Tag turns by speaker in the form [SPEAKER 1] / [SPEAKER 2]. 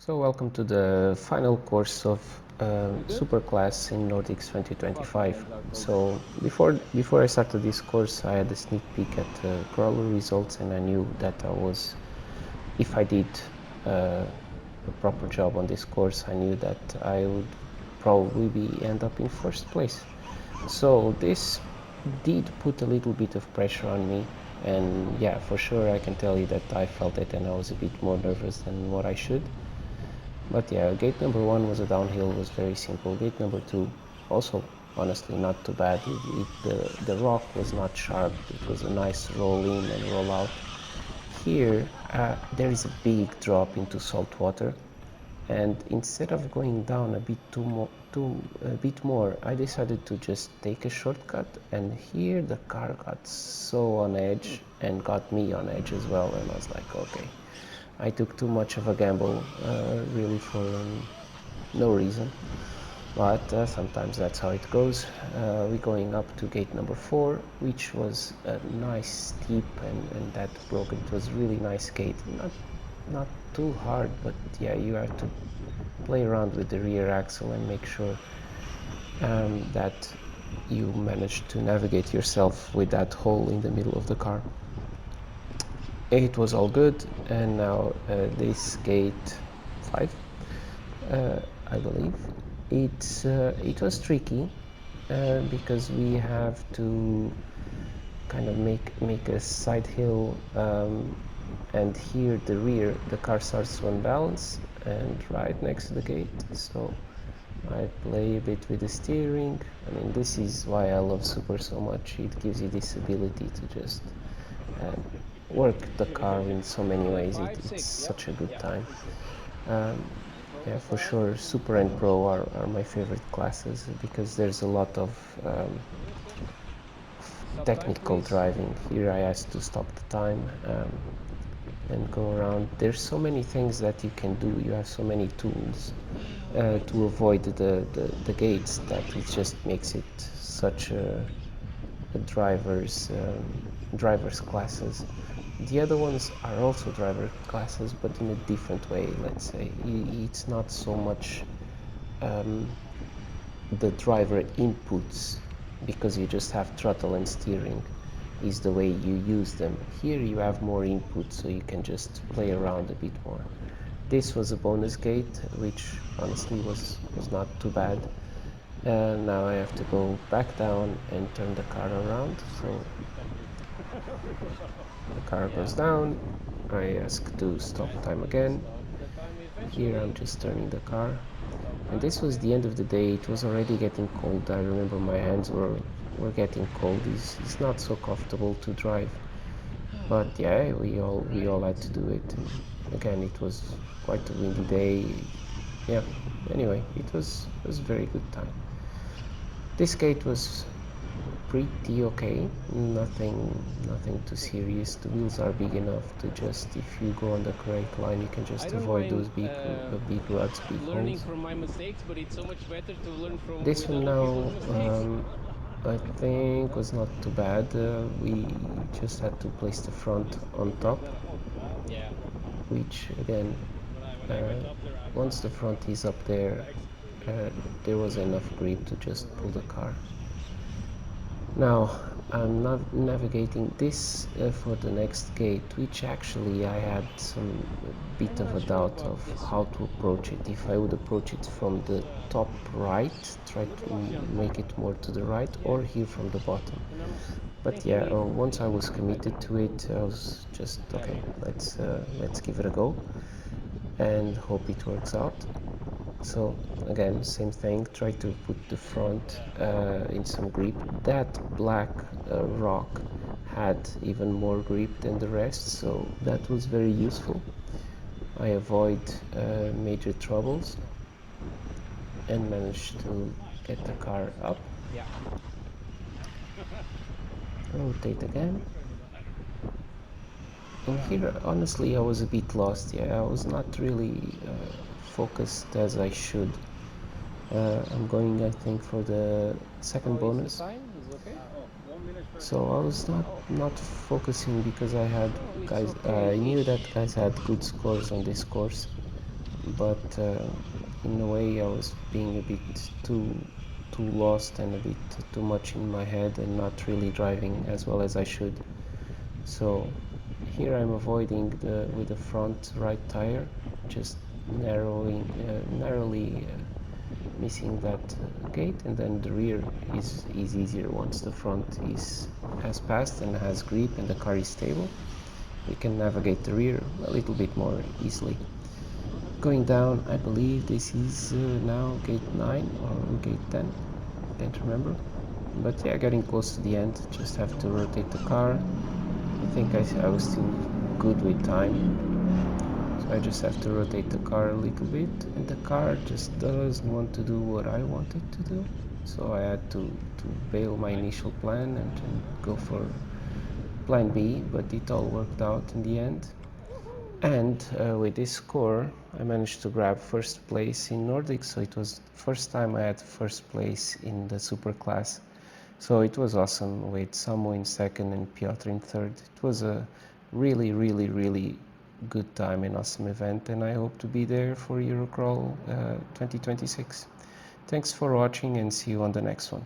[SPEAKER 1] So welcome to the final course of Superclass in Nordics 2025. So before I started this course, I had a sneak peek at the crawler results, and I knew that if I did a proper job on this course, I knew that I would probably end up in first place. So this did put a little bit of pressure on me, and yeah, for sure I can tell you that I felt it, and I was a bit more nervous than what I should. But yeah, gate number one was a downhill, was very simple. Gate number two, also honestly not too bad. The rock was not sharp. It was a nice roll in and roll out. Here, there is a big drop into salt water, and instead of going down a bit more, I decided to just take a shortcut. And here the car got so on edge and got me on edge as well. And I was like, okay, I took too much of a gamble, really for no reason. But sometimes that's how it goes. We're going up to gate number four, which was a nice steep, and that broke it. It was really nice gate. Not too hard, but yeah, you have to play around with the rear axle and make sure that you manage to navigate yourself with that hole in the middle of the car. It was all good, and now this gate 5, I believe, it was tricky because we have to kind of make a side hill, and here the car starts to unbalance and right next to the gate. So I play a bit with the steering. I mean, this is why I love Super so much. It gives you this ability to just work the car in so many ways. It's such a good time. Yeah, for sure, Super and Pro are my favorite classes because there's a lot of technical driving. Here I asked to stop the time and go around. There's so many things that you can do. You have so many tools to avoid the gates that it just makes it such a driver's classes. The other ones are also driver classes, but in a different way, let's say. It's not so much the driver inputs, because you just have throttle and steering is the way you use them. Here you have more input, so you can just play around a bit more. This was a bonus gate, which honestly was not too bad. Now I have to go back down and turn the car around. So the car goes down. I ask to stop time again. Here I'm just turning the car. And this was the end of the day. It was already getting cold. I remember my hands were getting cold. It's not so comfortable to drive. But yeah, we all had to do it. And again, it was quite a windy day. Yeah. Anyway, it was a very good time. This gate was pretty okay. Nothing too serious. The wheels are big enough to just, if you go on the correct line, you can just avoid those big ruts, big holes.
[SPEAKER 2] From my mistakes, but it's so much better to learn from
[SPEAKER 1] This one now, I think was not too bad. We just had to place the front on top,
[SPEAKER 2] Yeah.
[SPEAKER 1] which again, once the front is up there, there was enough grip to just pull the car. Now I'm navigating this for the next gate, which actually I had some bit of a doubt of how to approach it. If I would approach it from the top right, try to make it more to the right, or here from the bottom. But yeah, once I was committed to it, I was just okay. Let's give it a go and hope it works out. So again, same thing, try to put the front in some grip. That black rock had even more grip than the rest, so that was very useful. I avoid major troubles and managed to get the car up.
[SPEAKER 2] Yeah.
[SPEAKER 1] Rotate again. And here, honestly, I was a bit lost. Yeah, I was not really focused as I should. I'm going, I think, for the second bonus. So I was not focusing because I had guys. I knew that guys had good scores on this course, but in a way I was being a bit too lost and a bit too much in my head and not really driving as well as I should. So here I'm avoiding with the front right tire, just narrowly missing that gate, and then the rear is easier once the front is has passed and has grip and the car is stable. We can navigate the rear a little bit more easily. Going down, I believe this is now gate 9 or gate 10, can't remember. But yeah, getting close to the end, just have to rotate the car. I think I was still good with time, so I just have to rotate the car a little bit, and the car just doesn't want to do what I want it to do. So I had to bail my initial plan and go for plan B, but it all worked out in the end. And with this score, I managed to grab first place in Nordics. So it was the first time I had first place in the super class. So it was awesome with Samu in second and Piotr in third. It was a really good time and awesome event, and I hope to be there for Eurocrawl 2026. Thanks for watching and see you on the next one.